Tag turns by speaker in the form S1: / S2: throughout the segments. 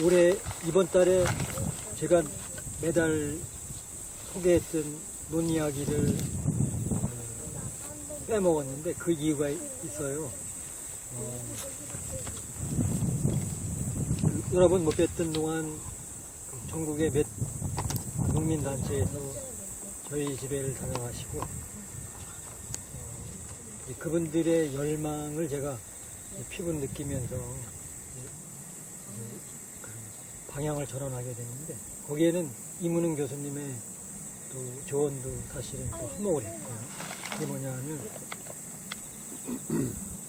S1: 올해 이번 달에 제가 매달 소개했던 논 이야기를 빼먹었는데 그 이유가 있어요. 여러 번 못 뵀던 동안 전국의 몇 농민단체에서 저희 집에를 다녀가시고 그분들의 열망을 제가 피부 느끼면서 방향을 전환하게 됐는데 거기에는 이문흥 교수님의 또 조언도 사실은 또 한몫을 했고요. 그게 뭐냐 하면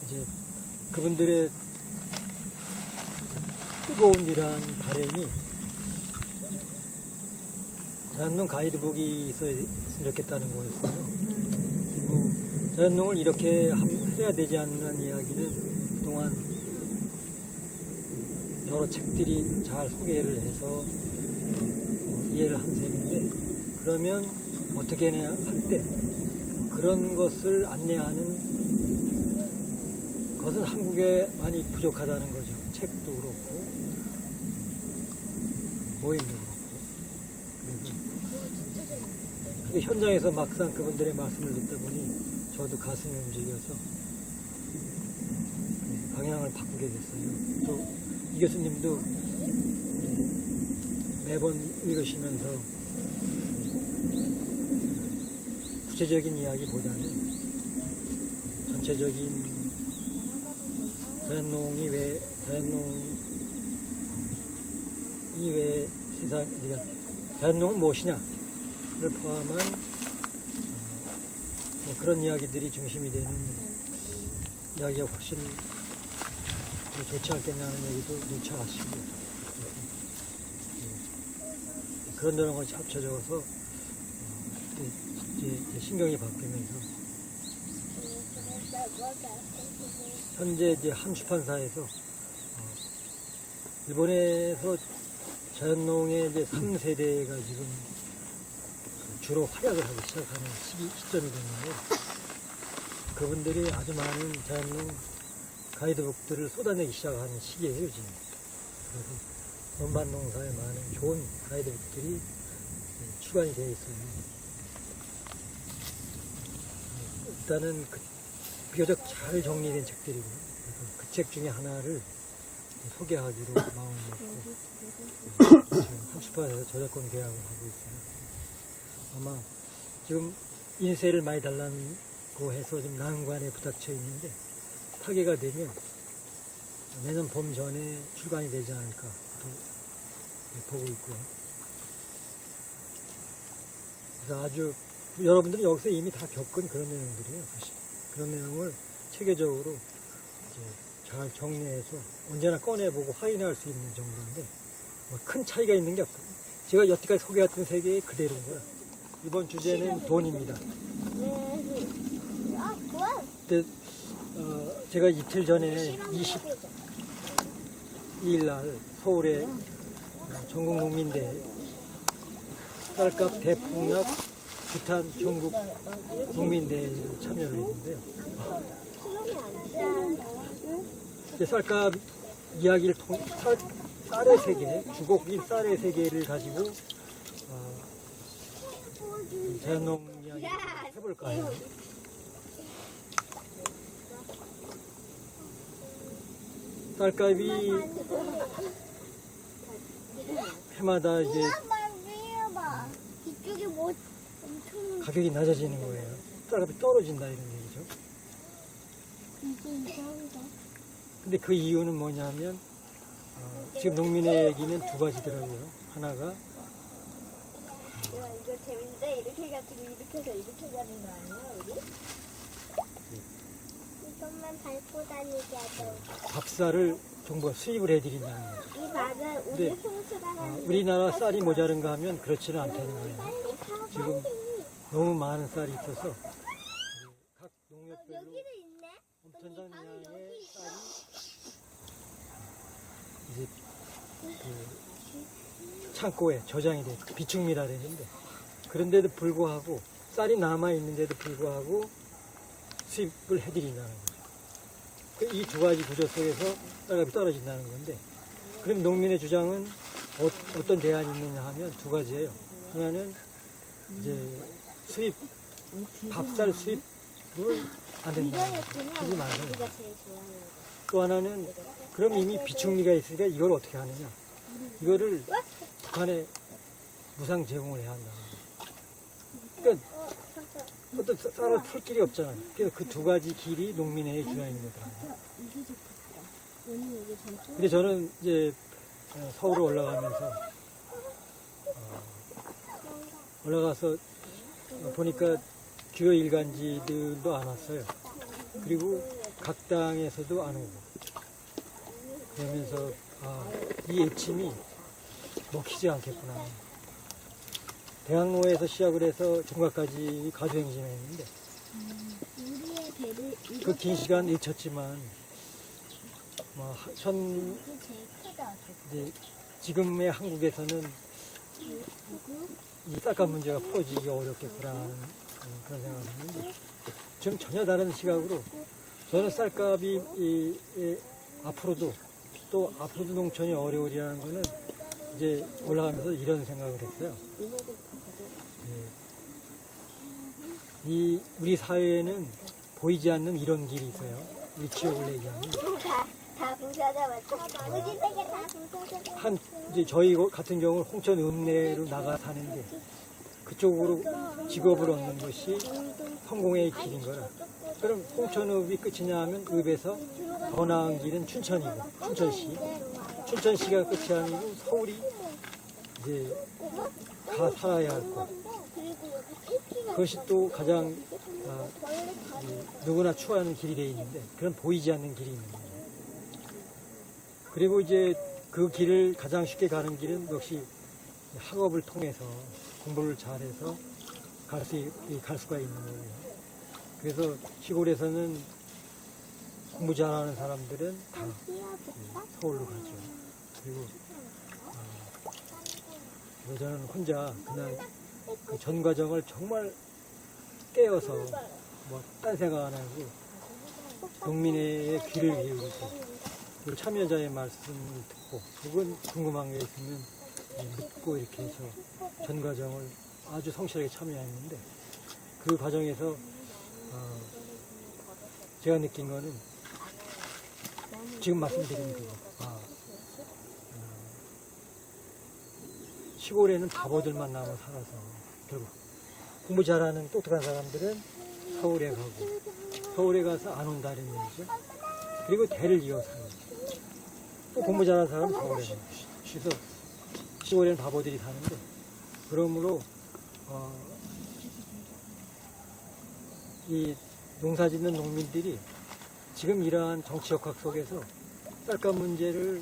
S1: 이제 그분들의 뜨거운 이러한 바람이 자연농 가이드북이 있었으면 좋겠다는 거였어요. 그리고 자연농을 이렇게 해야 되지 않는 이야기는 그동안 여러 책들이 잘 소개를 해서 이해를 한 셈인데, 그러면 어떻게 해야 할 때 그런 것을 안내하는 것은 한국에 많이 부족하다는 거죠. 책도 그렇고 모임도 그렇고. 근데 현장에서 막상 그분들의 말씀을 듣다 보니 저도 가슴이 움직여서 방향을 바꾸게 됐어요. 또 이 교수님도 매번 읽으시면서 구체적인 이야기보다는 전체적인 자연농이 왜 세상, 자연농은 무엇이냐를 포함한 그런 이야기들이 중심이 되는 이야기가 훨씬 좋지 않겠냐는 얘기도 누차하시고 그런 여러 것이 합쳐져서 이제 신경이 바뀌면서 현재 이제 한 출판사에서 일본에서 자연농의 이제 3세대가 지금 주로 활약을 하기 시작하는 시점이 됐는데 그분들이 아주 많은 자연농 가이드북들을 쏟아내기 시작하는 시기예요, 지금. 그래서 원반농사에 많은 좋은 가이드북들이 출간이 되어 있어요. 일단은 비교적 잘 정리된 책들이고요. 그 책 중에 하나를 소개하기로 마음을 먹고 지금 한출판에서 저작권 계약을 하고 있어요. 아마 지금 인쇄를 많이 달라고 해서 좀 난관에 부닥쳐 있는데 파괴가 되면 내년 봄 전에 출간이 되지 않을까 또 보고 있고요. 그래서 아주 여러분들은 여기서 이미 다 겪은 그런 내용들이에요. 사실 그런 내용을 체계적으로 이제 잘 정리해서 언제나 꺼내보고 확인할 수 있는 정도인데 뭐 큰 차이가 있는 게 없어요. 제가 여태까지 소개했던 세계의 그대로인 거야. 이번 주제는 돈입니다. 근데 제가 이틀 전에 22일 날 서울에 전국 농민대회 쌀값 대폭락 부탄 전국 농민대회에 참여를 했는데요. 쌀값 이야기를 쌀의 세계, 주곡인 쌀의 세계를 가지고 자연농 이야기를 해볼까 해요. 쌀값이 해마다 이제 가격이 낮아지는 거예요. 쌀값이 떨어진다 이런 얘기죠. 근데 그 이유는 뭐냐면 지금 농민의 얘기는 두 가지더라고요. 하나가
S2: 이거 재밌는데 이렇게 해가지고 이렇게 해서 이렇게 가는 거 아니야 우리? 이것만 밟고 다니게 하죠.
S1: 밥쌀을 정부가 수입을 해드린다는 거죠.
S2: 이 밥은 우리
S1: 근데
S2: 송수랑
S1: 우리나라 쌀이 모자른가 하면 그렇지는 않다는 거예요. 지금 너무 많은 쌀이 있어서 각 농협별로
S2: 여기도 있네.
S1: 엄청난 양의 쌀이 이제 그 창고에 저장이 돼 비축미라 그랬는데 그런데도 불구하고 쌀이 남아 있는데도 불구하고 수입을 해드린다는 거죠. 이 두 가지 구조 속에서 쌀값이 떨어진다는 건데 그럼 농민의 주장은 어떤 대안이 있느냐 하면 두 가지예요. 하나는 이제 수입, 밥살 수입을 안 된다. 하지 말고.
S2: 우리가 제일 좋아해요.
S1: 또 하나는 그럼 이미 비축미가 있으니까 이걸 어떻게 하느냐. 이거를 북한에 무상 제공을 해야 한다. 그러니까 어떤 쌀을 풀 길이 없잖아요. 그래서 그 두 가지 길이 농민의 주장인 거더라고요. 근데 저는 이제 서울에 올라가면서 올라가서 보니까 주요 일간지들도 안 왔어요. 그리고 각 당에서도 안 오고 그러면서 이 애침이 먹히지 않겠구나. 대학로에서 시작을 해서 종각까지 가수행진했는데
S2: 우리의 배를
S1: 그 긴 시간 잊혔지만
S2: 제일 크다.
S1: 이제 지금의 한국에서는 이 쌀값 문제가 풀어지기가 어렵겠구나 하는 그런 생각을 했는데 지금 전혀 다른 시각으로 저는 쌀값이 앞으로도 또 앞으로도 농촌이 어려우리라는 거는 이제 올라가면서 이런 생각을 했어요. 우리 사회에는 보이지 않는 이런 길이 있어요. 우리 지역을 얘기하면
S2: 다 부서져봤어.
S1: 이제 저희 같은 경우는 홍천 읍내로 나가 사는데 그쪽으로 직업을 얻는 것이 성공의 길인 거라. 그럼 홍천읍이 끝이냐 하면 읍에서 더 나은 길은 춘천이고 춘천시가 끝이 아니고 서울이 이제 가 살아야 할 곳. 그것이 또 가장 누구나 추구하는 길이 되어 있는데 그런 보이지 않는 길이 있는 거예요. 그리고 이제 그 길을 가장 쉽게 가는 길은 역시 학업을 통해서 공부를 잘해서 갈 수가 있는 거예요. 그래서 시골에서는 공부 잘하는 사람들은 다 서울로 가죠. 그리고 저는 혼자 그날 그 전 과정을 정말 깨어서 딴 생각 안 하고 농민의 귀를 기울이고 그리고 참여자의 말씀을 듣고 혹은 궁금한 게 있으면 묻고 이렇게 해서 전 과정을 아주 성실하게 참여했는데 그 과정에서 제가 느낀 거는 지금 말씀드린 그거 시골에는 바보들만 남아 살아서 결국 공부 잘하는 똑똑한 사람들은 서울에 가고 서울에 가서 안 온다는 얘기죠. 그리고 대를 이어서 또 공부 잘하는 사람은 서울에 가고 그래서 시골에는 바보들이 사는데 그러므로 이 농사짓는 농민들이 지금 이러한 정치 역학 속에서 쌀값 문제를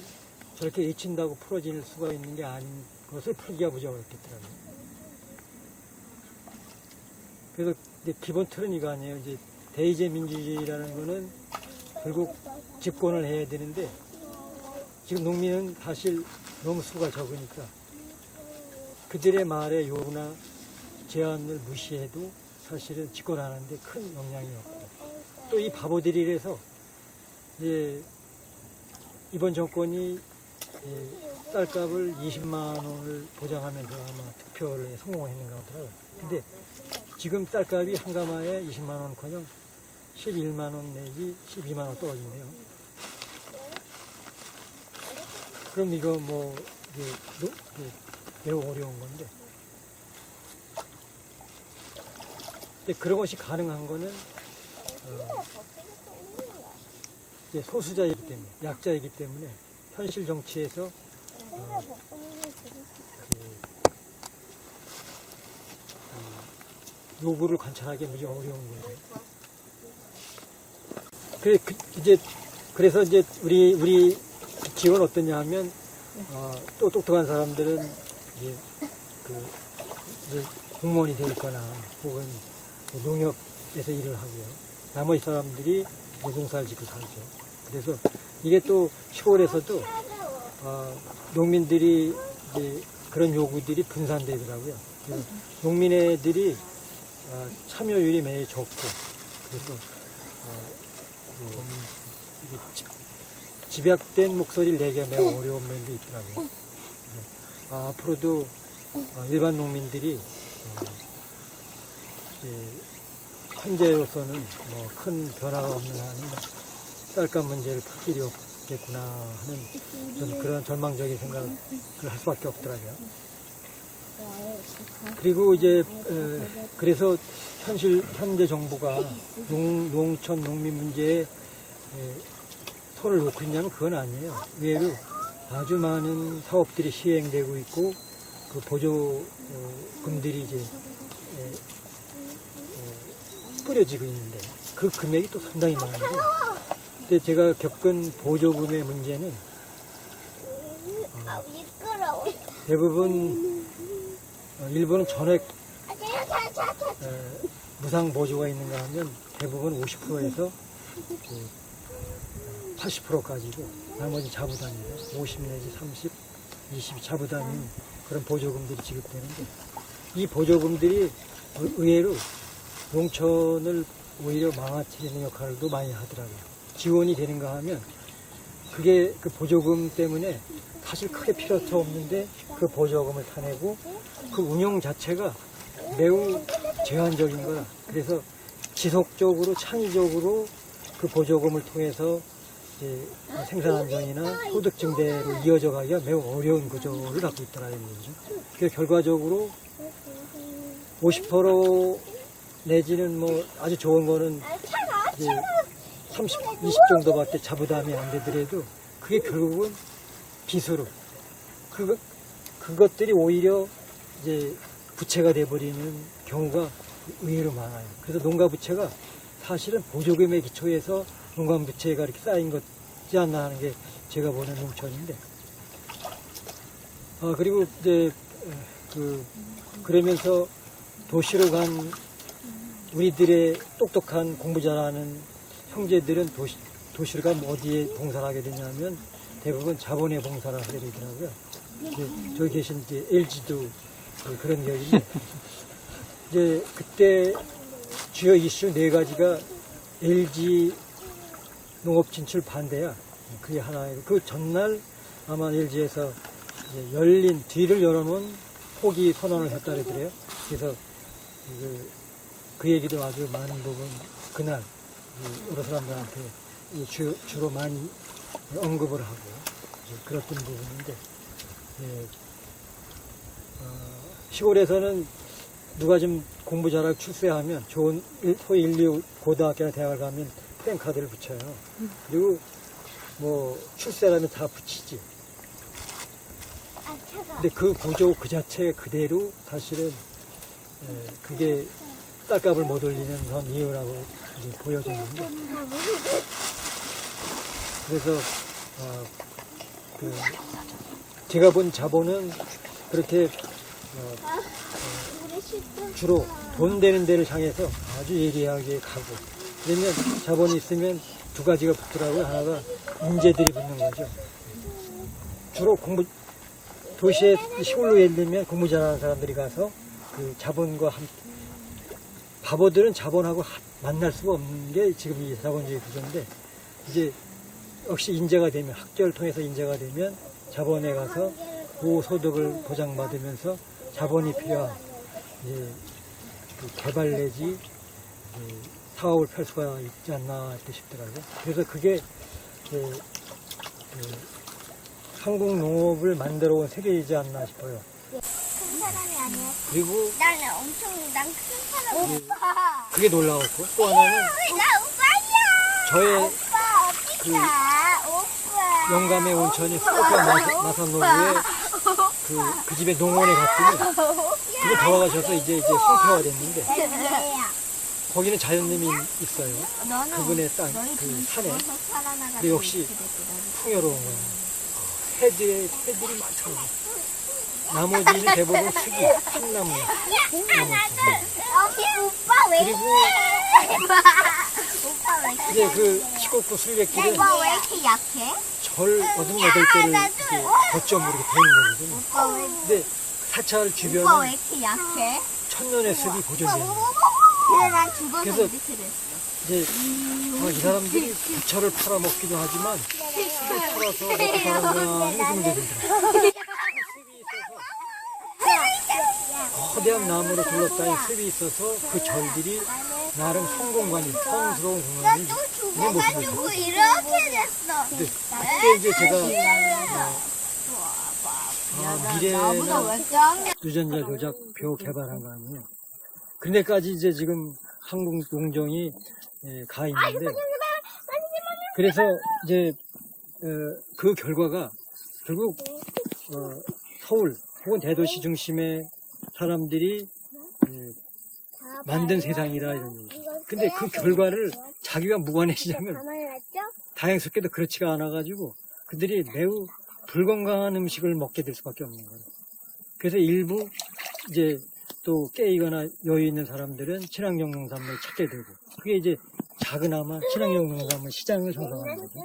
S1: 저렇게 잊힌다고 풀어질 수가 있는 게 아닌 것을 풀기가 무지 어렵겠더라고요. 그래서 이제 기본 틀은 이거 아니에요. 이제 대의제 민주주의라는 거는 결국 집권을 해야 되는데 지금 농민은 사실 너무 수가 적으니까 그들의 말에 요구나 제안을 무시해도 사실은 집권하는데 큰 영향이 없고 또 이 바보들이라서 이제 이번 정권이 쌀값을 20만 원을 보장하면서 아마 투표를 성공했는가 하더라고요. 근데 지금 쌀값이 한 가마에 20만 원커녕 11만 원 내지 12만 원 떨어진대요. 그럼 이거 이게 매우 어려운 건데. 근데 그런 것이 가능한 거는 이제 소수자이기 때문에, 약자이기 때문에 현실 정치에서 요구를 관찰하기 무지 어려운 거예요. 그래서 이제 우리 지역은 어떠냐 하면 또 똑똑한 사람들은 이제 이제 공무원이 되거나 혹은 농협에서 일을 하고요. 나머지 사람들이 농사를 짓고 살죠. 그래서 이게 또 시골에서도 농민들이 이제 그런 요구들이 분산되더라고요. 그래서 농민애들이 참여율이 매우 적고 그래서 집약된 목소리를 내기가 매우 어려운 면도 있더라고요. 앞으로도 일반 농민들이 이제 현재로서는 뭐 큰 변화가 없는 한은 쌀값 문제를 풀 일이 없겠구나 하는 좀 그런 절망적인 생각을 할 수밖에 없더라고요. 그리고 이제 그래서 현재 정부가 농촌 농민 문제에 손을 놓고 있냐면 그건 아니에요. 의외로 아주 많은 사업들이 시행되고 있고 그 보조금들이 이제 뿌려지고 있는데 그 금액이 또 상당히 많은데, 근데 제가 겪은 보조금의 문제는 대부분 일본은 전액 무상 보조가 있는가 하면 대부분 50%에서 80%까지고 나머지 자부담이에요. 50 내지 30, 20 자부담인 그런 보조금들이 지급되는데, 이 보조금들이 의외로 농촌을 오히려 망가뜨리는 역할도 많이 하더라고요. 지원이 되는가 하면 그게 그 보조금 때문에 사실 크게 필요도 없는데 그 보조금을 타내고 그 운영 자체가 매우 제한적인 거라. 그래서 지속적으로 창의적으로 그 보조금을 통해서 이제 생산 안정이나 소득 증대로 이어져 가기가 매우 어려운 구조를 갖고 있다는 얘기죠. 그래서 결과적으로 50% 내지는 뭐 아주 좋은 거는 이제 30, 20 정도밖에 자부담이 안 되더라도 그게 결국은 빚으로 그것들이 오히려 이제 부채가 돼버리는 경우가 의외로 많아요. 그래서 농가 부채가 사실은 보조금의 기초에서 농가 부채가 이렇게 쌓인 거지 않나 하는 게 제가 보는 농촌인데, 그리고 이제 그러면서 도시로 간 우리들의 똑똑한 공부 잘하는 형제들은 도시로 가면 어디에 봉사를 하게 되냐면 대부분 자본에 봉사를 하게 되더라고요. 저기 계신 이제 LG도 그런 격인데, 이제 그때 주요 이슈 4가지가 LG 농업 진출 반대야. 그게 하나이고, 그 전날 아마 LG에서 열린 뒤를 열어놓은 포기 선언을 했다 그러더래요. 그래서 그 얘기도 아주 많은 부분 그날 여러 사람들한테 주로 많이 언급을 하고 그랬던 부분인데, 시골에서는 누가 좀 공부 잘하고 출세하면 좋은 소위 1, 2 고등학교나 대학을 가면 프랭카드를 붙여요. 그리고 뭐 출세라면 다 붙이지. 근데 그 보조 그 자체 그대로 사실은 그게 쌀값을 못 올리는 선 이유라고 이제 보여졌는데, 그래서 제가 본 자본은 그렇게 주로 돈 되는 데를 향해서 아주 예리하게 가고, 그러면 자본이 있으면 2가지가 붙더라고요. 하나가 인재들이 붙는 거죠. 주로 도시에 시골로 예를 들면 공부 잘하는 사람들이 가서 그 자본과 바보들은 자본하고 만날 수가 없는 게 지금 이 자본주의 구조인데, 이제 역시 인재가 되면, 학교를 통해서 인재가 되면 자본에 가서 고소득을 보장받으면서 자본이 필요한 이제 개발 내지 사업을 펼 수가 있지 않나 싶더라고요. 그래서 그게 한국 농업을 만들어 온 세계이지 않나 싶어요.
S2: 큰 사람이 아니야.
S1: 그리고
S2: 난 큰 사람. 오빠.
S1: 그게 놀라웠고, 또 하나는
S2: 나 오빠야.
S1: 저의
S2: 오빠 어디가? 오빠.
S1: 영감의 온천이 후쿠오카 마사노루에 그 집에 농원에 갔더니 그게 돌아가셔서 이제 성패화 됐는데, 거기는 자연님이 있어요. 그분의 땅, 그 산에. 근데 역시 풍요로운 거예요. 새들이 많잖아요. 나머지는 대부분 스기, 참나무.
S2: 오빠 왜
S1: 그리고
S2: 오빠 왜 이렇게
S1: 이제 그 시골구 순례길은
S2: 오빠 왜 이렇게 약해?
S1: 절 88개를 이렇게 거점으로 이렇게 되는 거거든요.
S2: 오빠 왜
S1: 근데 사찰
S2: 오빠 왜
S1: 주변은
S2: 이렇게 약해?
S1: 천년의 습이 보존되는 거예요.
S2: 근데 난 죽어서
S1: 그래서
S2: 이렇게 됐어.
S1: 이제 이 사람들이 부처를 팔아먹기도 하지만 또 팔아서 먹고 사는 게 좀 되더라고요. 거대한 나무로 둘러싸인 습이 있어서 그 절들이 나름 성공관이, 성스러운 공간이 있는 모습이에요.
S2: 죽어가지고 이렇게 됐어.
S1: 근데 그때 이제 제가 미래나 유전자 조작표 개발한 거 아니에요. 그런데까지 이제 지금 한국 농정이 가 있는데, 그래서 이제 그 결과가 결국 서울 혹은 대도시 중심의 사람들이 만든 세상이라 이런 얘기. 근데 그 결과를 자기가 무관해지냐면 다행스럽게도 그렇지가 않아가지고 그들이 매우 불건강한 음식을 먹게 될 수밖에 없는 거예요. 그래서 일부 이제 또 깨이거나 여유 있는 사람들은 친환경 농산물을 찾게 되고, 그게 이제 작은아마 친환경 농산물 시장을 형성하는 거죠.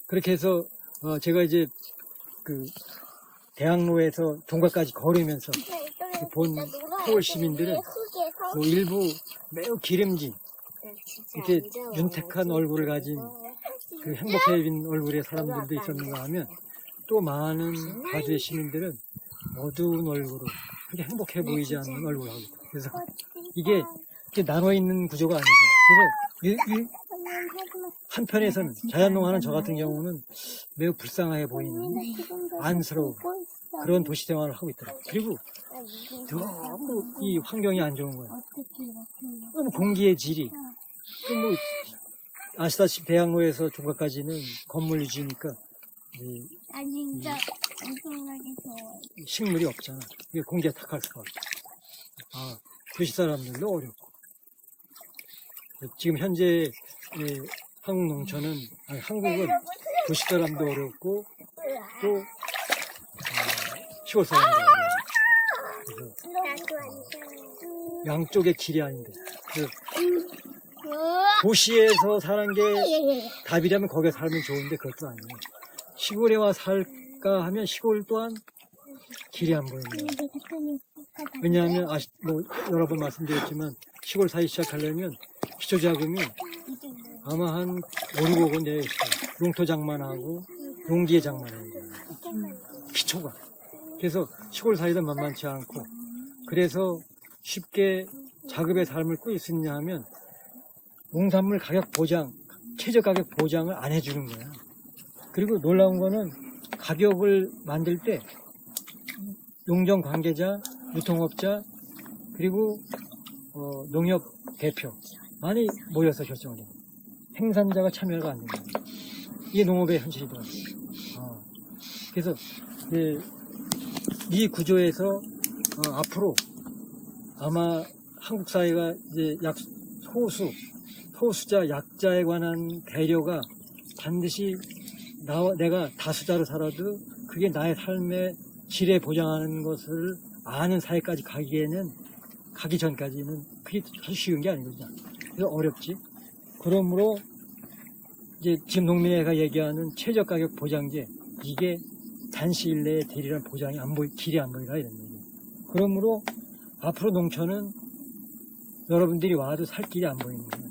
S1: 그렇게 해서 제가 이제 그 대학로에서 종각까지 걸으면서 본 서울 시민들은 뭐 일부 매우 기름진 이렇게 윤택한 얼굴을 가진 그 행복해진 얼굴의 사람들도 있었는가 하면, 또 많은 다수의 시민들은 어두운 얼굴로 그렇게 행복해 보이지 않는 얼굴을 하고 있다. 그래서 이게 나눠 있는 구조가 아니죠. 그래서 한편에서는 자연농하는 저 같은 경우는 매우 불쌍해 보이는 안쓰러운 그런 도시 생활을 하고 있더라고요. 그리고 너무 이 환경이 안 좋은 거예요. 너무 공기의 질이. 뭐 아시다시피 대학로에서 종각까지는 건물 유지니까
S2: 진짜 엄청나게 좋아요.
S1: 식물이 없잖아. 이게 공기가 탁할 수가 없죠. 도시 사람들도 어렵고. 지금 현재 한국 농촌은, 한국은 도시 사람도 어렵고 또 시골 사람도 어려워요. 그래서 양쪽의 길이 아닌데, 도시에서 사는 게 답이라면 거기에 살면 좋은데 그것도 아니에요. 시골에 와 살까 하면 시골 또한 길이 안 보이는 거예요. 왜냐하면 뭐 여러 번 말씀드렸지만 시골 사기 시작하려면 기초 자금이 아마 한 5, 6억 원 내에 있어요. 용토 장만하고 용기에 장만하는 거예요. 기초가. 그래서 시골 사기도 만만치 않고, 그래서 쉽게 자급의 삶을 꾸릴 수 있냐 하면 농산물 가격 보장, 최저 가격 보장을 안 해주는 거예요. 그리고 놀라운 거는 가격을 만들 때 농정 관계자, 유통업자, 그리고 농협 대표 많이 모여서 결정을 해요. 생산자가 참여가 안 됩니다. 이게 농업의 현실이더라고요. 그래서 이 구조에서 앞으로 아마 한국 사회가 이제 소수자, 약자에 관한 배려가 반드시 내가 다수자로 살아도 그게 나의 삶의 질에 보장하는 것을 아는 사회까지 가기 전까지는 그게 사실 쉬운 게 아니거든요. 그래서 어렵지. 그러므로 이제 지금 농민회가 얘기하는 최저가격 보장제, 이게 단시일 내에 대리란 보장이 길이 안 보이라 이런 얘기예요. 그러므로 앞으로 농촌은 여러분들이 와도 살 길이 안 보이는 거예요.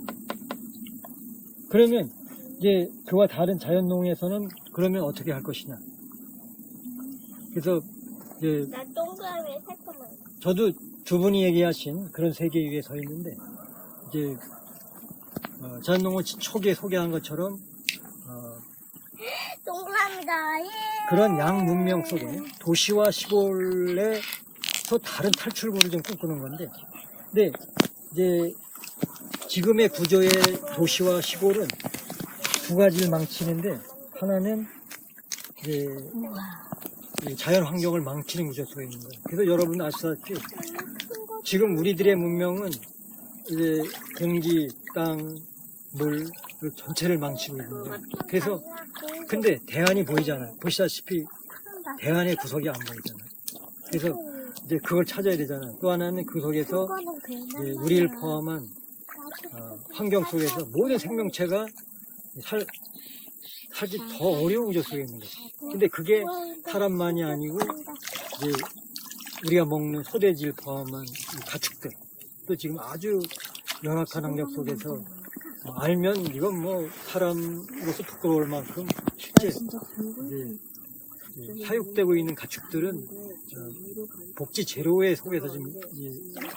S1: 그러면 이제 그와 다른 자연농에서는 그러면 어떻게 할 것이냐. 그래서 이제
S2: 나 동그라미 새콤한.
S1: 저도 두 분이 얘기하신 그런 세계 위에 서 있는데, 이제 자연농을 초기에 소개한 것처럼
S2: 동그라미다. 예.
S1: 그런 양문명 속에 도시와 시골에서 다른 탈출구를 좀 꿈꾸는 건데, 근데 이제 지금의 구조의 도시와 시골은 두 가지를 망치는데, 하나는 이제 자연 환경을 망치는 구조 속에 있는 거예요. 그래서 여러분 아시다시피 지금 우리들의 문명은 이제 공기, 땅, 물 전체를 망치고 있는 거예요. 그래서 근데 대안이 보이잖아요. 보시다시피 대안의 구석이 안 보이잖아요. 그래서 이제 그걸 찾아야 되잖아요. 또 하나는 그 속에서 이제 우리를 포함한 환경 속에서 모든 생명체가 살기 더 어려운 구조 속에 있는 거죠. 근데 그게 사람만이 아니고 이제 우리가 먹는 소돼지를 포함한 이 가축들, 또 지금 아주 열악한 환경 속에서 알면 이건 뭐 사람으로서 부끄러울 만큼 실제 사육되고 있는 가축들은 복지 제로의 속에서 지금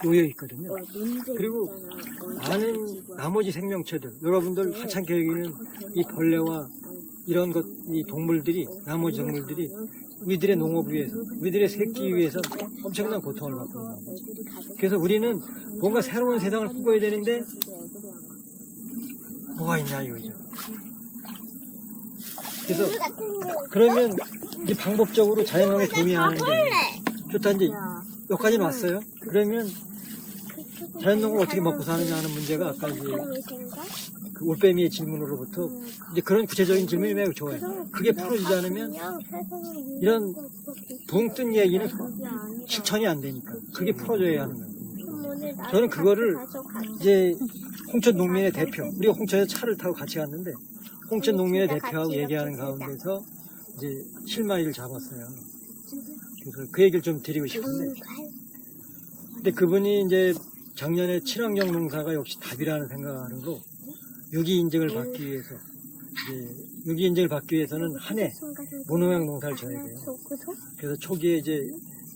S1: 놓여 있거든요. 그리고 많은 나머지 생명체들, 여러분들 하찮게 여기는 이 벌레와 이런 것, 이 동물들이, 나머지 동물들이 우리들의 농업 위해서, 우리들의 새끼 위해서 엄청난 고통을 받고 있는 거죠. 그래서 우리는 뭔가 새로운 세상을 꾸며야 되는데 뭐가 있냐 이거죠. 그래서 그러면 이제 방법적으로 자연환경에 동의하는데 좋다 이제 여기까지는 왔어요. 그러면 자연농을 어떻게 먹고 사느냐 하는 문제가 아까 이제 그 올빼미의 질문으로부터 이제 그런 구체적인 질문이 매우 좋아요. 그게 풀어지지 않으면 이런 붕 뜬 얘기는 실천이 안 되니까 그게 풀어져야 하는 거예요. 저는 그거를 이제 홍천 농민의 대표, 우리가 홍천에서 차를 타고 같이 갔는데 홍천 농민의 대표하고 얘기하는 가운데서 이제 실마리를 잡았어요. 그래서 그 얘기를 좀 드리고 싶은데, 근데 그분이 이제 작년에 친환경 농사가 역시 답이라는 생각으로 유기 인증을 받기 위해서 이제 유기 인증을 받기 위해서는 한 해 무농약 농사를 져야 돼요. 그래서 초기에 이제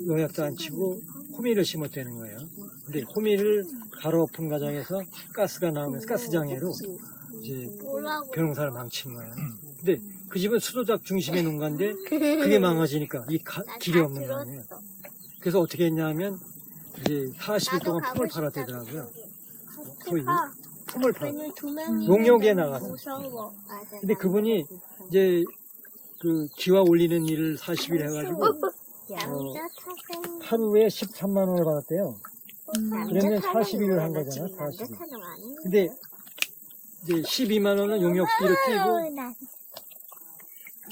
S1: 농약도 안 치고 호미를 심었다는 거예요. 근데 호미를 바로 엎은 과정에서 가스가 나오면서 가스장애로 이제 벼농사를 망친 거예요. 근데 그 집은 수도작 중심의 농가인데 그게 망가지니까 이 길이 없는 거예요. 그래서 어떻게 했냐면 이제 40일 동안 품을 팔았대더라고요. 소위 품을 팔아. 농협에 나가서. 근데 그분이 이제 그 기와 올리는 일을 40일 해가지고 하루에 13만 원을 받았대요. 그러면 40일을 한 거잖아요. 40일. 근데 이제 12만 원은 용역비를 떼고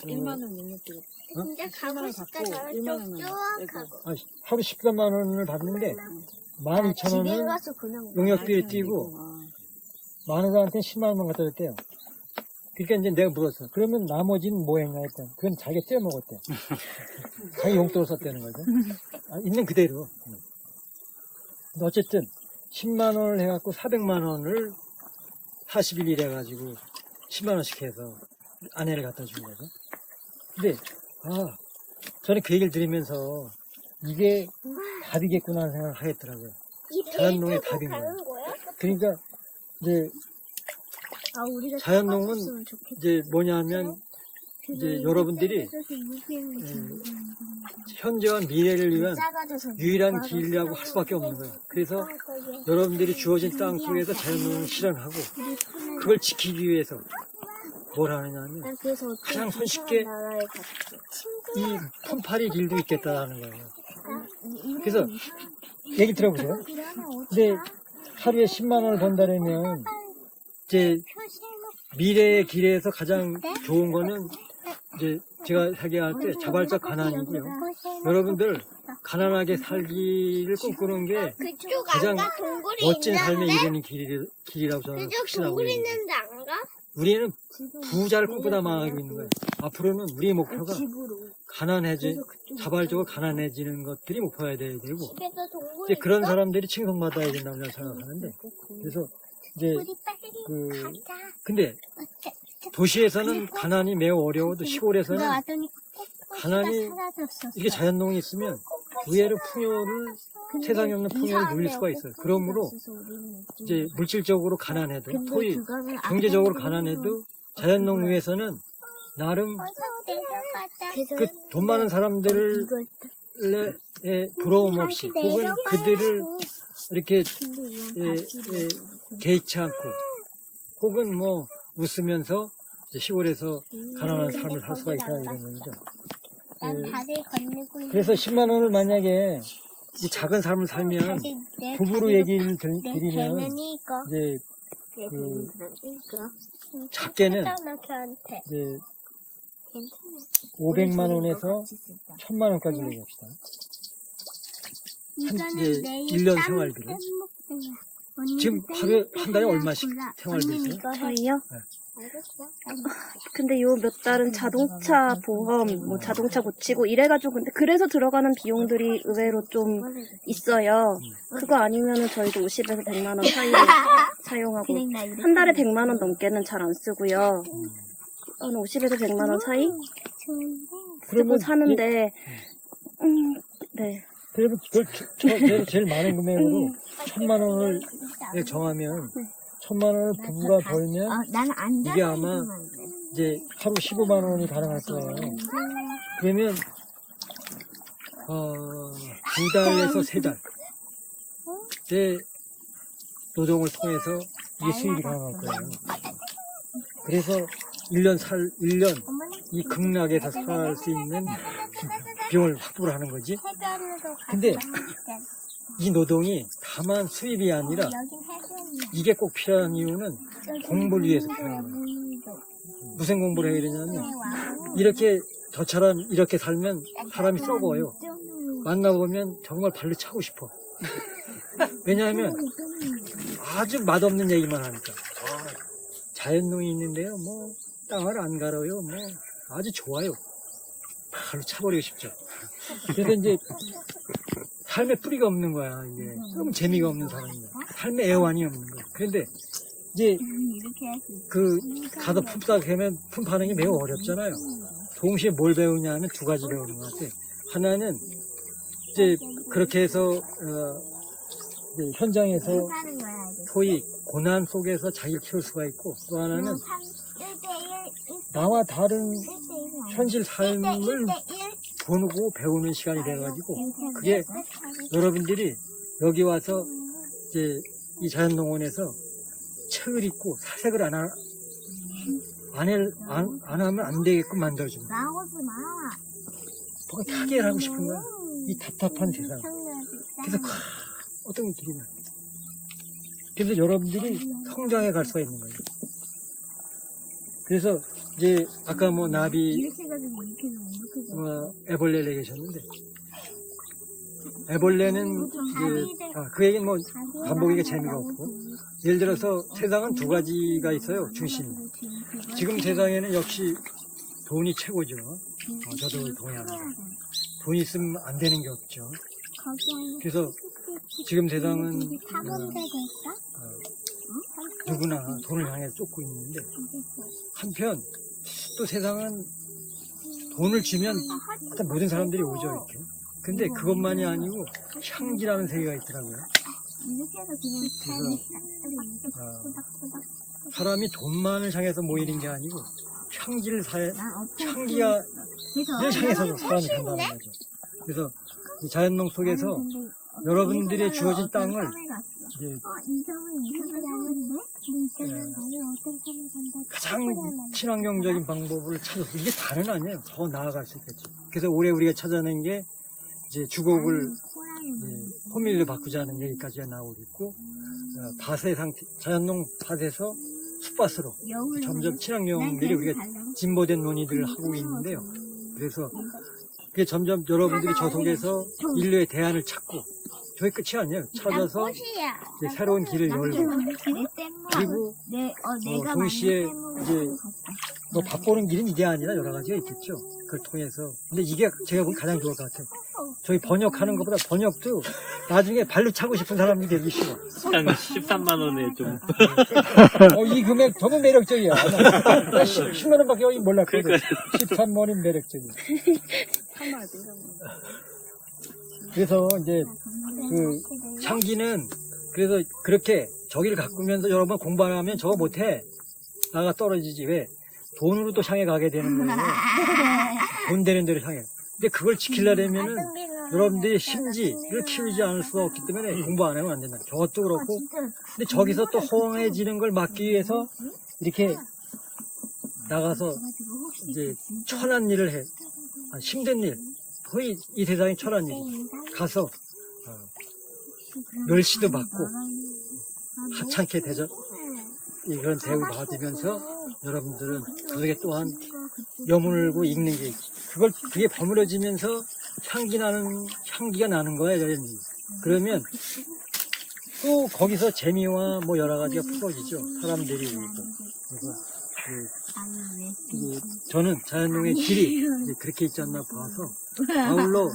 S3: 1만 원 용역비로.
S2: 진짜 가고 싶다. 저쪽 쭉 가고.
S1: 하루 13만 원을 받는데 12,000원은 용역비를 떼고 마누라한테 10만 원만 갖다 줬대요. 그러니까 이제 내가 물었어. 그러면 나머지는 뭐 했냐 했더니 그건 자기가 떼어 먹었대. 자기 용돈을 썼다는 거죠. 있는 그대로. 근데 어쨌든 10만 원을 해갖고 400만 원을 40일 일해가지고 10만 원씩 해서 아내를 갖다 준 거죠. 근데 저는 그 얘기를 들으면서 이게 답이겠구나 하는 생각을 하겠더라고요. 자연농의 답인 거예요. 그러니까 이제 자연농은 이제 뭐냐면 이제 여러분들이 현재와 미래를 위한 유일한 길이라고 할 수밖에 없는 거예요. 그래서 여러분들이 주어진 땅 속에서 자연농을 실현하고 그걸 지키기 위해서 뭘 하느냐면 가장 손쉽게 이 폰팔이 길도 있겠다라는 거예요. 그래서 얘기 들어보세요. 근데 하루에 10만 원을 번다면 이제 미래의 길에서 가장 좋은 거는 이제 제가 살게할 때 자발적 가난이고요. 여러분들 가난하게 살기를 꿈꾸는 게 가장 멋진 삶에 이르는 길이라고 저는 확신하고 있습니다. 우리는 부자를 꿈꾸다 망하고 있는 거예요. 앞으로는 우리의 목표가 자발적으로 가난해지는 것들이 목표가 돼야 되고, 이제 그런 사람들이 칭송받아야 된다고 저는 생각하는데, 그래서 이제 근데 도시에서는 가난이 매우 어려워도 시골에서는 가난이 이게 자연농이 있으면 의외로 세상에 없는 풍요를 누릴 수가 있어요. 그러므로 이제 물질적으로 가난해도 경제적으로 가난해도 자연농 위에서는 나름 그 돈 많은 사람들의 부러움 없이 혹은 그들을 이렇게 개의치 않고 혹은 뭐 웃으면서 시골에서 가난한 삶을 살 수가 있다 이런 얘기죠. 그래서 10만 원을 만약에 이 작은 삶을 살면 부부로 얘기를 드리면 이제 작게는 이제 500만 원에서 1000만 원까지 얘기합시다. 이제 1년 생활비로. 지금 하루에 한 달에 얼마씩 생활비 있어요?
S3: 저희요?
S1: 네.
S4: 근데 요 몇 달은 자동차 보험, 뭐 자동차 고치고 이래가지고 근데 그래서 들어가는 비용들이 의외로 좀 있어요. 그거 아니면은 저희도 50에서 100만 원 사이로 사용하고 한 달에 100만 원 넘게는 잘 안 쓰고요. 한 50에서 100만 원 사이 쓰고 사는데 네.
S1: 그러면 그걸 제일 많은 금액으로 1,000만 원을 정하면 1,000만 원을 부부가 벌면 이게 아마 이제 하루 15만 원이 가능할 거예요. 그러면 2달에서 3달 의 노동을 통해서 이게 수입이 가능할 거예요. 그래서 1년 이 극락에서 살 수 있는 비용을 확보를 하는 거지. 근데 이 노동이 다만 수입이 아니라 이게 꼭 필요한 이유는 공부를 위해서 필요한 거예요. 무슨 공부를 해야 되냐면 이렇게 저처럼 이렇게 살면 사람이 썩어요. 만나보면 정말 발로 차고 싶어. 왜냐하면 아주 맛없는 얘기만 하니까 자연농이 있는데요 뭐 땅을 안 갈아요 뭐 아주 좋아요. 발로 차버리고 싶죠. 그래서 이제 삶에 뿌리가 없는 거야. 이게 너무 재미가 없는 사람이야. 삶에 애환이 없는 거야. 그런데 이제 그 가서 품삯하면 품파는 게 매우 어렵잖아요. 동시에 뭘 배우냐 하면 두 가지 배우는 것 같아. 하나는 이제 그렇게 해서 이제 현장에서 소위 고난 속에서 자기를 키울 수가 있고, 또 하나는 나와 다른 현실 삶을 보고 배우는 시간이 돼가지고, 그게 여러분들이 여기 와서 이제 이 자연농원에서 책을 읽고 사색을 안 하면 안 되게끔 만들어주는 거야. 뭔가 타개를 하고 싶은 거야. 이 답답한 세상. 그래서 어떤 길이냐. 그래서 여러분들이 성장해 갈 수가 있는 거예요. 그래서 이제 아까 뭐 나비 애벌레를 얘기하셨는데, 애벌레는 이제 그 얘기는 뭐 반복하기가 재미가 없고, 예를 들어서 세상은 두 가지가 있어요. 중심이. 지금 세상에는 역시 돈이 최고죠. 저도 동의합니다. 돈이 있으면 안 되는 게 없죠. 그래서 지금 세상은 누구나 돈을 향해 쫓고 있는데, 한편 또 세상은 돈을 주면 모든 사람들이 오죠, 이렇게. 근데 그것만이 아니고 향기라는 세계가 있더라고요. 그래서 사람이 돈만을 향해서 모이는 게 아니고 향기가 늘 향해서 사람이 간다는 거죠. 그래서 이 자연농 속에서 여러분들의 주어진 땅을 이제 가장 친환경적인 방법을 찾아서, 이게 다는 아니에요. 더 나아갈 수 있겠죠. 그래서 올해 우리가 찾아낸 게 이제 주곡을 호밀로 바꾸자는 얘기까지 나오고 있고, 밭의 상태, 자연농 밭에서 숲밭으로 점점 친환경들이 우리가 진보된 논의들을 하고 있는데요. 그래서 그게 점점 여러분들이 저 속에서 인류의 대안을 찾고, 저게 끝이 아니에요. 찾아서 이제 새로운 길을 열고, 그리고 동시에 이제 뭐 바꾸는 길은 이게 아니라 여러 가지가 있겠죠. 그걸 통해서. 근데 이게 제가 보기 가장 좋을 것 같아요. 저희 번역하는 것보다 번역도 나중에 발로 차고 싶은 사람들이 되기 쉬워.
S5: 한 13만 원에 좀.
S1: 이 금액 너무 매력적이야. 10만 원밖에 몰랐거든. 13만 원이 매력적이야. 그래서 이제 그 향기는, 그래서 그렇게 저기를 가꾸면서 여러분 공부 안 하면 저거 못해. 나가 떨어지지. 왜? 돈으로 또 향해 가게 되는 거예요. 돈 되는 대로 향해. 근데 그걸 지키려면은 여러분들이 심지를 키우지 않을 수가 없기 때문에 공부 안 하면 안 된다. 저것도 그렇고. 근데 저기서 또 허황해지는 걸 막기 위해서 이렇게 나가서 이제 천한 일을 해. 힘든 일. 거의 이 세상이 천한 일. 가서 멸시도 받고 하찮게 이런 대우 받으면서 여러분들은 그게 또한 여물고 읽는 게 있지. 그게 버무려지면서 향기가 나는 거야, 여러분들. 그러면 또 거기서 재미와 뭐 여러 가지가 풀어지죠. 사람들이. 그래서 저는 자연농의 길이 이제 그렇게 있지 않나 봐서 아울러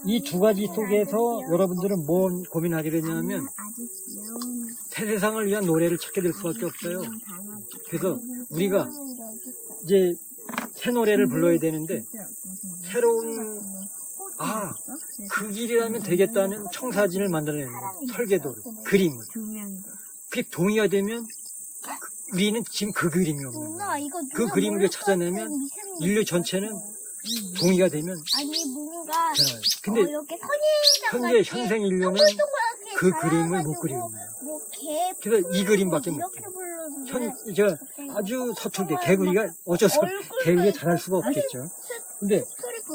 S1: 이 두 가지 속에서 여러분들은 뭔 고민하게 되냐면 새 세상을 위한 노래를 찾게 될 수밖에 없어요. 그래서 우리가 이제 새 노래를 불러야 되는데 새로운 그 길이라면 되겠다는 청사진을 만들어내는 거예요. 설계도를, 그림을. 그게 동의가 되면 우리는 지금 그 그림이 없는 거예요. 그 그림을 찾아내면 인류 전체는 동의가 되면 되나요. 근데 현재 현생 인류는 그 그림을 못 그리는 거예요. 그래서 이 그림밖에 못 그려요. 제가 아주 서툴게 개구리가 어쩔 수 없이 개구리가 잘할 수가 없겠죠. 근데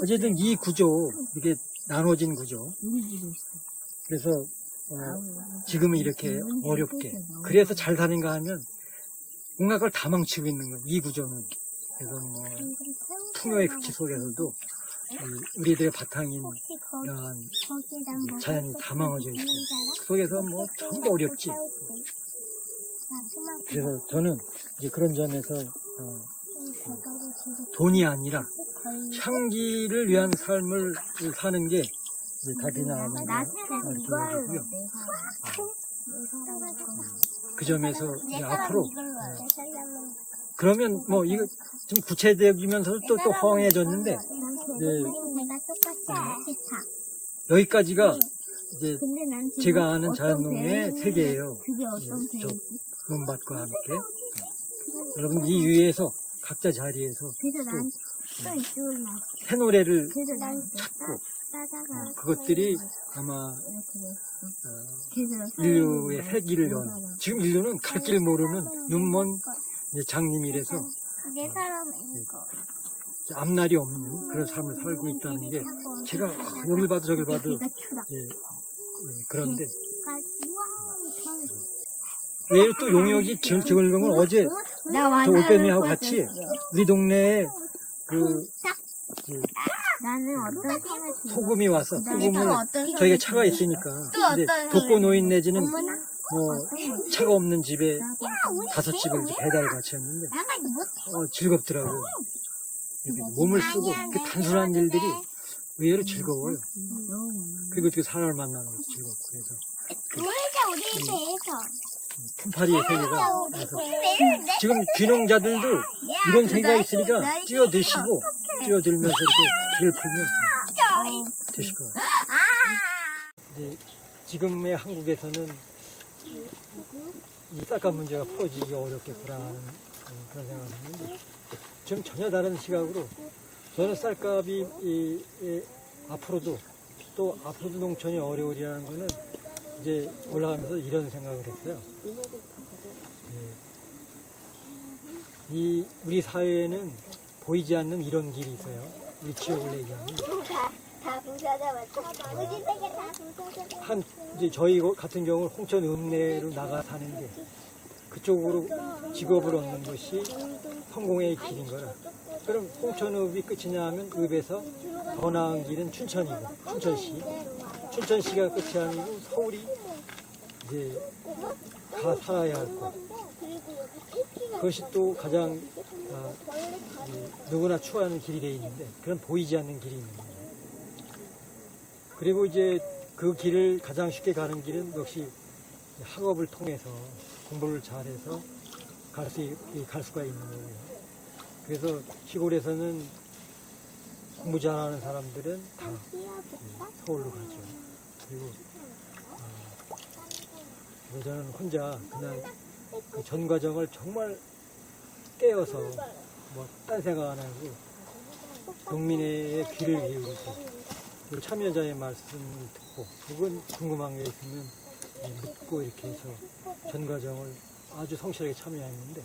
S1: 어쨌든 이 구조, 이게 나눠진 구조. 그래서 지금은 이렇게 어렵게. 그래서 잘 사는가 하면 온갖 걸 다 망치고 있는 거예요. 이 구조는. 그래서 뭐 풍요의 극치 속에서도 우리들의 바탕인 이러한 자연이 다 망해져 있고 그 속에서 뭐 전부 어렵지. 그래서 저는 이제 그런 점에서 돈이 아니라 향기를 위한 삶을 사는 게 이제 답이나 아닌가 생각이고요. 그 점에서 이제 앞으로 그러면 뭐 이거 좀 구체적이면서도 또 허황해졌는데 여기까지가 이제 제가 아는 자연농의 세계예요. 저 음밭과 함께 여러분 이 위에서 각자 자리에서 또 새 노래를 찾고 그것들이 아마 인류의 새 길을 여는 지금 인류는 갈 길 모르는 눈먼 장님이라서 앞날이 없는 그런 삶을 살고 있다는 게 제가 여길 봐도 저길 봐도 그런데 왜 또 용역이 즐거운 건 어제 저 올빼미하고 같이 우리 동네에 소금이 와서 소금을 저희가 차가 있으니까 근데 독거 노인 내지는 뭐 차가 없는 집에 5집을 배달 같이 했는데 즐겁더라고요. 몸을 쓰고 그 단순한 일들이 의외로 즐거워요. 그리고 어떻게 사람을 만나는 것도 즐겁고 그래서 품팔이의 세계가 그래서 지금 귀농자들도 이런 세계가 있으니까 뛰어드시고 뛰어들면서 이렇게 길을 풀면 되실 것 같아요. 이제 지금의 한국에서는 이 쌀값 문제가 풀어지기 어렵겠구나라는 그런 생각을 했는데 좀 전혀 다른 시각으로 저는 쌀값이 앞으로도 농촌이 어려우리라는 거는 이제 올라가면서 이런 생각을 했어요. 우리 사회에는 보이지 않는 이런 길이 있어요. 우리 지역을 얘기하면. 이제 저희 같은 경우는 홍천 읍내로 나가 사는데 그쪽으로 직업을 얻는 것이 성공의 길인 거라. 그럼 홍천읍이 끝이냐 하면 읍에서 더 나은 길은 춘천이고 춘천시가 끝이 아니고 서울이 이제 가 살아야 할 것. 그것이 또 가장 누구나 추구하는 길이 되어 있는데 그런 보이지 않는 길이 있는 거예요. 그리고 이제 그 길을 가장 쉽게 가는 길은 역시 학업을 통해서 공부를 잘해서 갈 수가 있는 거예요. 그래서 시골에서는 공부 잘하는 사람들은 다 서울로 가죠. 그리고 저는 혼자 그냥 그 전 과정을 정말 깨어서 뭐 딴 생각 안 하고 농민의 귀를 기울이고 그리고 참여자의 말씀을 듣고 혹은 궁금한 게 있으면 묻고 이렇게 해서 전 과정을 아주 성실하게 참여했는데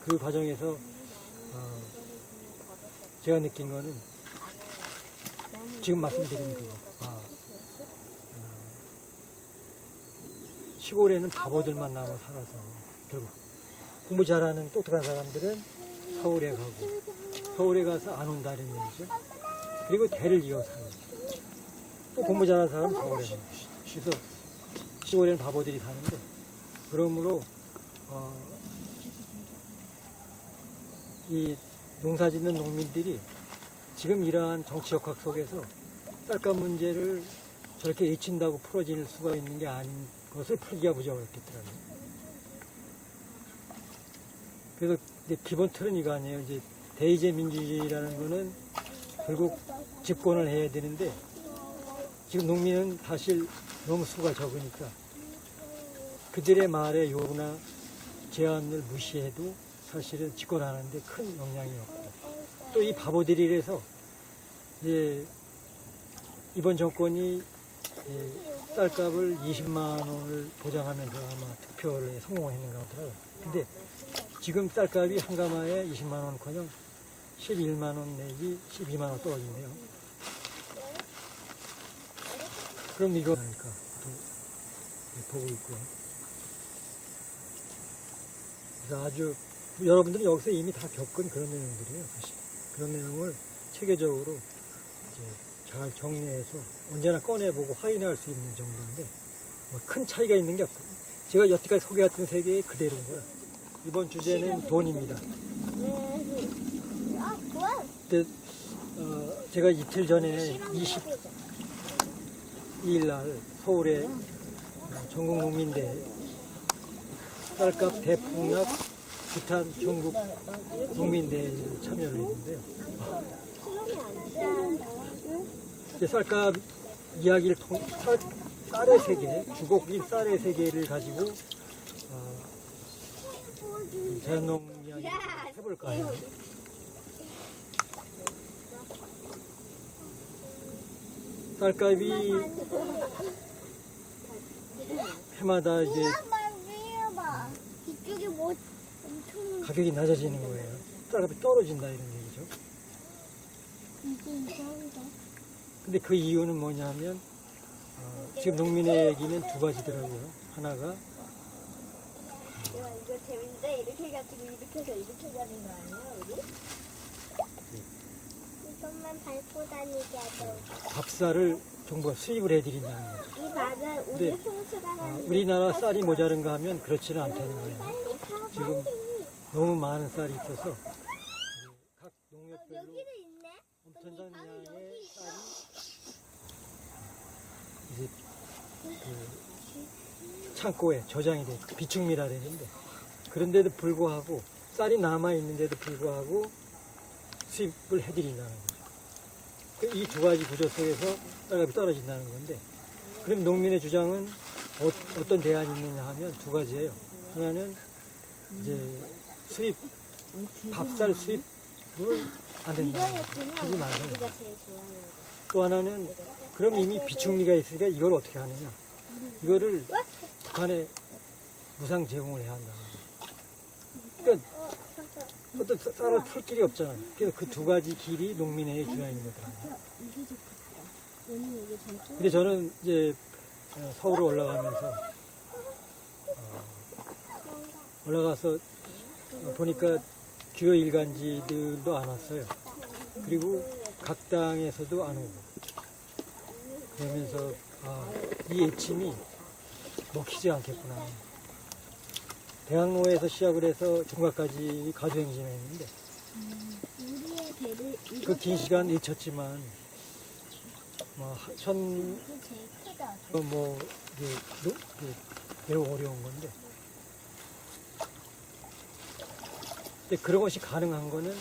S1: 그 과정에서 제가 느낀 거는 지금 말씀드린 그거 시골에는 바보들만 남아 살아서 결국 공부 잘하는 똑똑한 사람들은 서울에 가고 서울에 가서 안 온다는 얘기죠. 그리고 대를 이어서 사는 거죠. 또 공부 잘하는 사람은 서울에 가고 그래서 시골에는 바보들이 사는데 그러므로 이 농사짓는 농민들이 지금 이러한 정치 역학 속에서 쌀값 문제를 저렇게 외친다고 풀어질 수가 있는 게 아닌 것을 풀기가 무지하게 어렵겠더라고요. 그래서 이제 기본 틀은 이거 아니에요. 이제 대의제 민주주의라는 거는 결국 집권을 해야 되는데 지금 농민은 사실 너무 수가 적으니까 그들의 말에 요구나 제안을 무시해도 사실은 집권하는데 큰 영향이 없고 또 이 바보들이라서 이제 이번 정권이 쌀값을 20만 원을 보장하면서 아마 투표를 성공했는 것 같더라고요. 근데 지금 쌀값이 한 가마에 20만 원커녕 11만 원 내지 12만 원 떨어진대요. 그럼 이거 하니까 또 보고 있고요. 그래서 아주 여러분들은 여기서 이미 다 겪은 그런 내용들이에요. 사실 그런 내용을 체계적으로 이제 잘 정리해서 언제나 꺼내보고 확인할 수 있는 정도인데 뭐 큰 차이가 있는 게 없고 제가 여태까지 소개했던 세계의 그대로인 거예요. 이번 주제는 돈입니다. 근데 제가 이틀 전에 22일 날 서울에 전국 농민대회 쌀값 대폭락 규탄 전국 농민대회에 참여를 했는데요. 이제 쌀값 이야기를 쌀의 세계, 주곡인 쌀의 세계를 가지고 자연농 이야기 해볼까 해요. 쌀값이 해마다 이제
S2: 이쪽이 뭐 엄청
S1: 가격이 낮아지는 거예요. 쌀값이 떨어진다 이런 얘기죠.
S2: 이게 이상하다.
S1: 근데 그 이유는 뭐냐면 지금 농민의 얘기는 두 가지더라고요. 하나가
S2: 이거 재밌는데 이렇게 가지고 이렇게 해서 이렇게 가는 거 아니야 우리? 이것만 밟고 다니게 하죠.
S1: 밥쌀을 정부가 수입을 해드린다는 거죠.
S2: 이 밥은 우리
S1: 근데
S2: 풍수가
S1: 우리나라 쌀이 모자른가 하면 그렇지는 않다는 거예요. 지금 너무 많은 쌀이 있어서 각 농협별로
S2: 여기도 있네.
S1: 엄청난 양의 쌀이 이제 그 창고에 저장이 돼 있고 비축미라 그러는데 그런데도 불구하고 쌀이 남아 있는데도 불구하고 수입을 해드린다는 거죠. 이 두 가지 구조 속에서 쌀값이 떨어진다는 건데 그럼 농민의 주장은 어떤 대안이 있느냐 하면 두 가지예요. 하나는 이제 수입 밥쌀 수입을 안 된다는 거죠. 하지 말라는 거죠.
S2: 제일 좋아하는
S1: 또 하나는 그럼 이미 비축미가 있으니까 이걸 어떻게 하느냐. 이거를 북한에 무상 제공을 해야 한다는 거죠. 그러니까 어떤 쌀을 풀 길이 없잖아요. 그래서 그 두 가지 길이 농민의 주장인 거더라고요. 근데 저는 이제 서울에 올라가면서 올라가서 보니까 주요 일간지들도 안 왔어요. 그리고 각 당에서도 안 오고 그러면서 이 애침이 먹히지 않겠구나. 대학로에서 시작을 해서 종각까지 가주행진을 했는데
S2: 우리의 배를
S1: 그 긴 시간 잊혔지만
S2: 제일 크다.
S1: 이게 매우 어려운 건데 근데 그런 것이 가능한 거는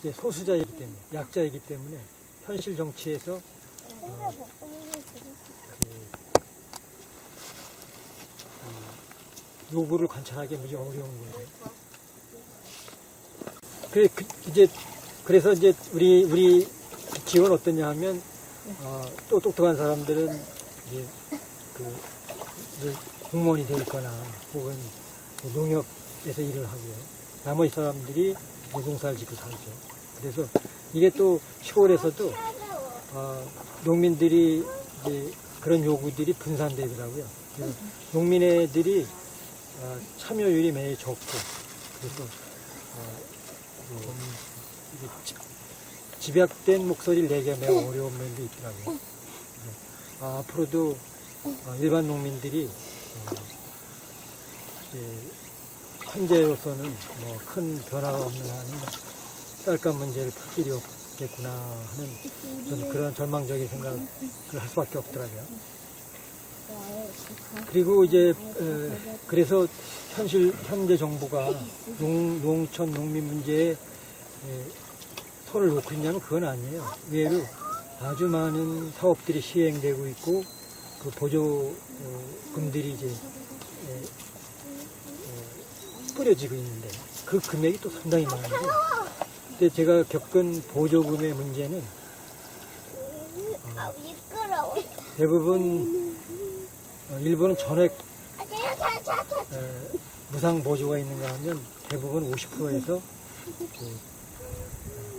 S1: 이제 소수자이기 때문에 약자이기 때문에 현실 정치에서 요구를 관찰하기 무지 어려운 거예요. 그래서 이제 우리 지역은 어떠냐 하면 또 똑똑한 사람들은 이제 이제 공무원이 돼 있거나 혹은 농협에서 일을 하고요. 나머지 사람들이 농사를 짓고 살죠. 그래서 이게 또 시골에서도 농민들이 이제 그런 요구들이 분산되더라고요. 그래서 농민애들이 참여율이 매우 적고 그래서 집약된 목소리를 내기가 매우 어려운 면도 있더라고요. 앞으로도 일반 농민들이 현재로서는 뭐 큰 변화가 없는 한은 쌀값 문제를 풀 길이 없겠구나 하는 저는 그런 절망적인 생각을 할 수밖에 없더라고요. 그리고 이제 그래서 현재 정부가 농촌 농민 문제에 손을 놓고 있냐면 그건 아니에요. 의외로 아주 많은 사업들이 시행되고 있고 그 보조금들이 이제 뿌려지고 있는데 그 금액이 또 상당히 많은데, 근데 제가 겪은 보조금의 문제는
S2: 미끄러워.
S1: 대부분 일본은 전액 무상 보조가 있는가 하면 대부분 50%에서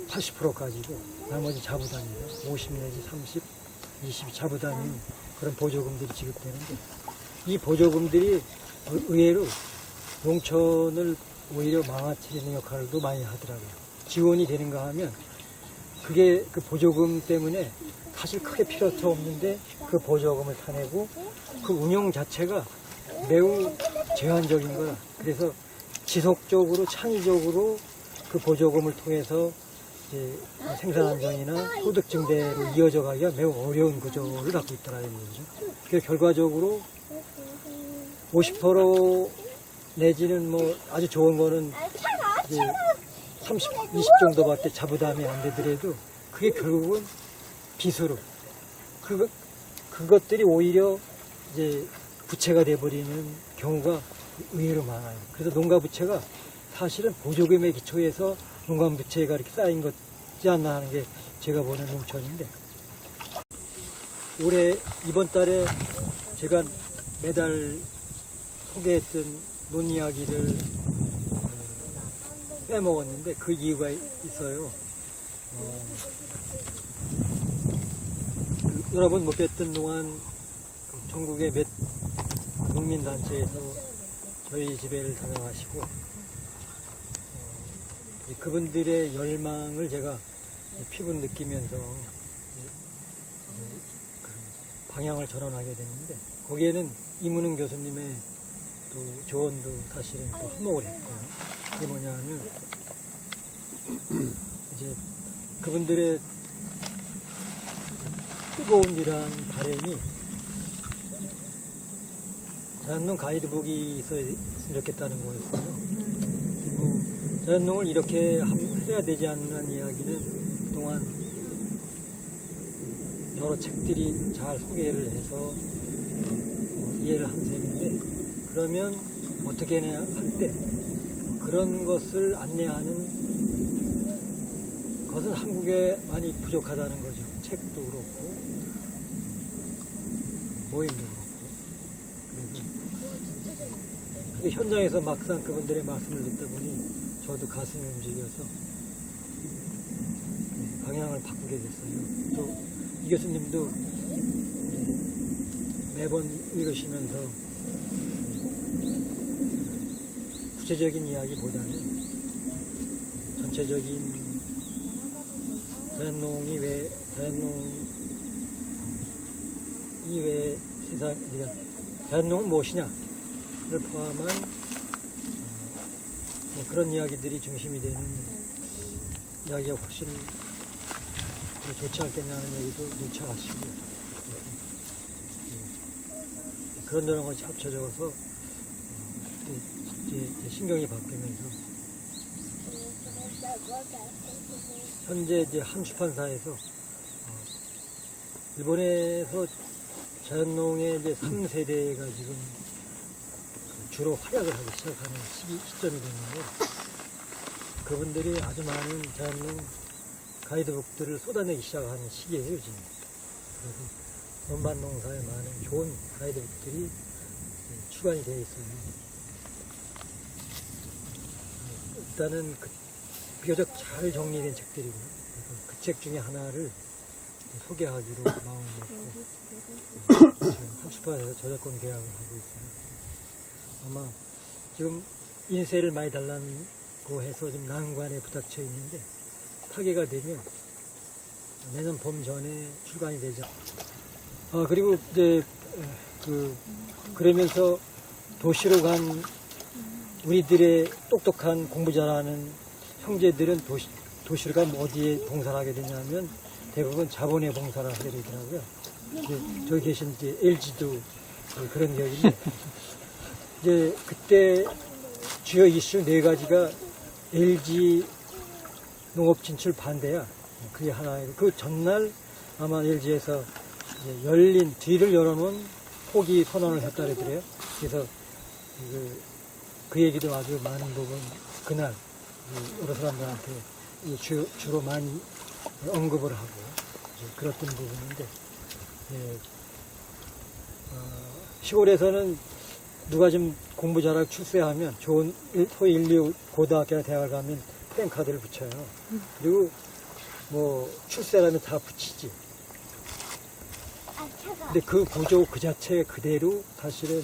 S1: 80%까지고 나머지 자부담이에요. 50 내지 30, 20 자부담인 그런 보조금들이 지급되는데, 이 보조금들이 의외로 농촌을 오히려 망가뜨리는 역할도 많이 하더라고요. 지원이 되는가 하면 그게 그 보조금 때문에 사실 크게 필요도 없는데 그 보조금을 타내고 그 운영 자체가 매우 제한적인 거라. 그래서 지속적으로 창의적으로 그 보조금을 통해서 이제 생산 안정이나 소득 증대로 이어져 가기가 매우 어려운 구조를 갖고 있다는 얘기죠. 그래서 결과적으로 50% 내지는 뭐 아주 좋은 거는 이제 30, 20 정도밖에 자부담이 안 되더라도 그게 결국은 빚으로 그것들이 오히려 이제 부채가 돼버리는 경우가 의외로 많아요. 그래서 농가 부채가 사실은 보조금의 기초에서 농가 부채가 이렇게 쌓인 거지 않나 하는 게 제가 보는 농촌인데, 올해 이번 달에 제가 매달 소개했던 논 이야기를 빼먹었는데 그 이유가 있어요. 여러분 못 뵀던 동안 전국의 몇 농민단체에서 저희 집에를 다녀가시고 그분들의 열망을 제가 피부 느끼면서 방향을 전환하게 됐는데, 거기에는 이문흥 교수님의 또 조언도 사실은 또 한몫을 했고요. 그게 뭐냐면 이제 그분들의 뜨거운 이러한 바람이 자연농 가이드북이 있어야 좋겠다는 거였어요. 그리고 자연농을 이렇게 해야 되지 않는 이야기는 그동안 여러 책들이 잘 소개를 해서 이해를 한 셈인데, 그러면 어떻게 해야 할 때 그런 것을 안내하는 것은 한국에 많이 부족하다는 거죠. 책도 그렇고 모임도 그렇고. 그래서 현장에서 막상 그분들의 말씀을 듣다 보니 저도 가슴이 움직여서 방향을 바꾸게 됐어요. 또 이 교수님도 매번 읽으시면서 구체적인 이야기보다는 전체적인 자연농이 왜 세상, 자연농은 무엇이냐를 포함한 그런 이야기들이 중심이 되는 이야기가 훨씬 좋지 않겠냐는 얘기도 눈쳐가시고, 그런 여러 가지 합쳐져서 이제 신경이 바뀌면서 현재 이제 한 출판사에서 일본에서 자연농의 이제 3세대가 지금 주로 활약을 하기 시작하는 시점이 됐는데, 그분들이 아주 많은 자연농 가이드북들을 쏟아내기 시작하는 시기예요, 지금. 그래서 원반 농사에 많은 좋은 가이드북들이 출간이 되어 있어요. 일단은 비교적 잘 정리된 책들이고요. 그 책 중에 하나를 소개하기로 마음을 먹고 지금 한출판에서 저작권 계약을 하고 있어요. 아마 지금 인쇄를 많이 달라고 해서 지금 난관에 부닥쳐 있는데, 타개가 되면 내년 봄 전에 출간이 되죠. 그리고 이제 그러면서 도시로 간 우리들의 똑똑한 공부 잘하는 형제들은 도시를 가면 어디에 봉사를 하게 되냐면 대부분 자본에 봉사를 하게 되더라고요. 이제 저기 계신 이제 LG도 그런 이야기인데 이제 그때 주요 이슈 4가지가 LG 농업 진출 반대야. 그게 하나이고 그 전날 아마 LG에서 열린 뒤를 열어놓은 포기 선언을 했다 그러더래요. 그래서 그 얘기도 아주 많은 부분 그날 여러 사람들한테 주로 많이 언급을 하고 그랬던 부분인데 시골에서는 누가 좀 공부 잘하고 출세하면 좋은 소위 1, 2 고등학교나 대학을 가면 땡카드를 붙여요. 그리고 뭐 출세라면 다 붙이지. 근데 그 구조 그 자체 그대로 사실은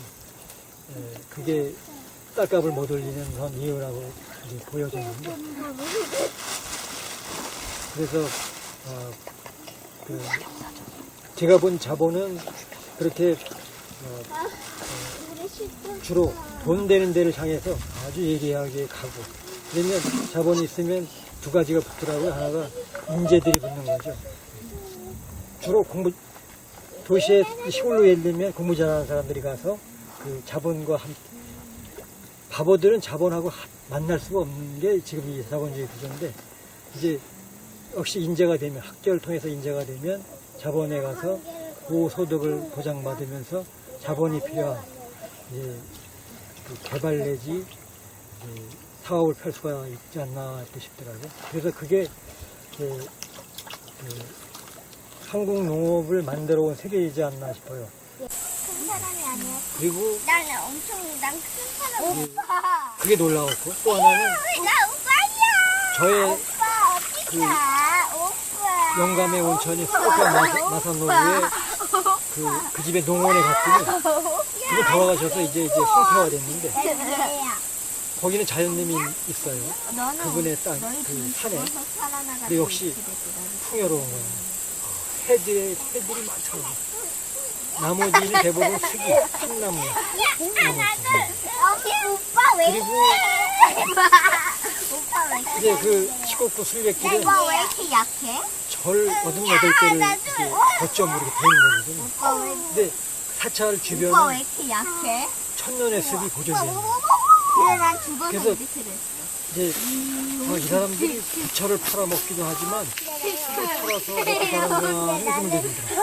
S1: 그게 딸값을 못 올리는 그런 이유라고 이제 보여졌는데 그래서 제가 본 자본은 그렇게 주로 돈 되는 데를 향해서 아주 예리하게 가고 그러면 자본이 있으면 2가지가 붙더라고요. 하나가 인재들이 붙는 거죠. 주로 도시에 시골로 예를 들면 공부 잘하는 사람들이 가서 그 자본과 바보들은 자본하고 만날 수가 없는 게 지금 이 자본주의 구조인데 이제 역시 인재가 되면 학교를 통해서 인재가 되면 자본에 가서 고소득을 보장받으면서 자본이 필요한 이제 그 개발 내지 사업을 펼 수가 있지 않나 싶더라고요. 그래서 그게 한국 농업을 만들어 온 세계이지 않나 싶어요.
S2: 큰 사람이 아니야.
S1: 그리고
S2: 난 큰 사람. 오빠.
S1: 그게 놀라웠고 또 하나는
S2: 나 오빠야.
S1: 저의
S2: 오빠 어디 가? 오빠.
S1: 영감의 온천이 수도권 마산로구에 그 집에 농원에 갔더니 그분 돌아가셔서 이제 성폐화됐는데 거기는 자연님이 있어요. 그분의 땅, 그 산에. 근데 역시 풍요로운 거예요. 새들이 많잖아요. 나머지는 대부분 스기, 참나무.
S2: 오빠 왜
S1: 그리고
S2: 오빠 왜 이렇게
S1: 이제 그 시골구 순례길은
S2: 오빠 왜 이렇게 약해?
S1: 절 88개를 이렇게 거점으로 이렇게 되는 거거든요.
S2: 오빠 왜
S1: 근데 사찰
S2: 오빠 왜
S1: 주변은
S2: 이렇게 약해?
S1: 천년의 습이 보존되는 거예요.
S2: 그래 난 죽어서
S1: 그래서
S2: 이렇게 됐어.
S1: 이제 이 사람들이 부처를 팔아먹기도 하지만 술 팔아서 먹고 사는 거야 하는 생각이 들더라고요.